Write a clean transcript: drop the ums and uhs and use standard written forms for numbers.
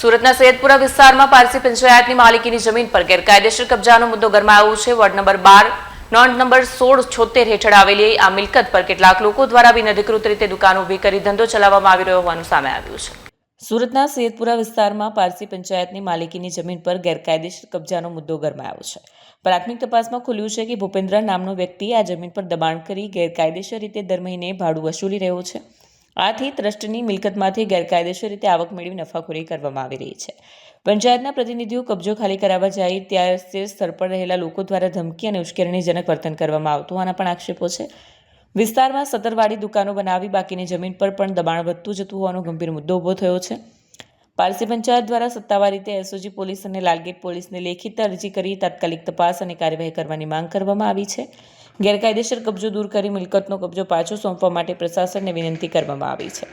સુરતના સૈયદપુરા વિસ્તારમાં પારસી પંચાયતની માલિકીની જમીન પર ગેરકાયદેસર કબજાનો મુદ્દો ગરમાયો છે। વોર્ડ નંબર 12 નોંધ નંબર 1676 હેઠળ આવેલી આ મિલકત પર કેટલાક લોકો દ્વારા બિનઅધિકૃત રીતે દુકાન ઊભી કરી ધંધો ચલાવવામાં આવી રહ્યો હોવાનું સામે આવ્યું છે। સુરતના સૈયદપુરા વિસ્તારમાં પારસી પંચાયતની માલિકીની જમીન પર ગેરકાયદેસર કબજાનો મુદ્દો ગરમાયો છે। પ્રાથમિક તપાસમાં ખુલ્યું છે કે ભૂપેન્દ્ર નામનો વ્યક્તિ આ જમીન પર દબાણ કરી ગેરકાયદેસર રીતે દર મહિને ભાડું વસૂલી રહ્યો છે। આથી ટ્રસ્ટની મિલકતમાંથી ગેરકાયદેસર રીતે આવક મેળવી નફાખોરી કરવામાં આવી રહી છે। પંચાયતના પ્રતિનિધિઓ કબજો ખાલી કરાવવા જાય ત્યારે તે સ્થળ પર રહેલા લોકો દ્વારા ધમકી અને ઉશ્કેરણીજનક વર્તન કરવામાં આવતું હોવાના પણ આક્ષેપો છે। વિસ્તારમાં સતરવાળી દુકાનો બનાવી બાકીની જમીન પર પણ દબાણ વધતું જતું હોવાનો ગંભીર મુદ્દો ઊભો થયો છે। પારસી પંચાયત દ્વારા સત્તાવાર રીતે એસઓજી પોલીસ અને લાલગેટ પોલીસને લેખિત અરજી કરી તાત્કાલિક તપાસ અને કાર્યવાહી કરવાની માંગ કરવામાં આવી છે। ગેરકાયદેસર કબજો દૂર કરી મિલકતનો કબજો પાછો સોંપવા માટે પ્રશાસનને વિનંતી કરવામાં આવી છે।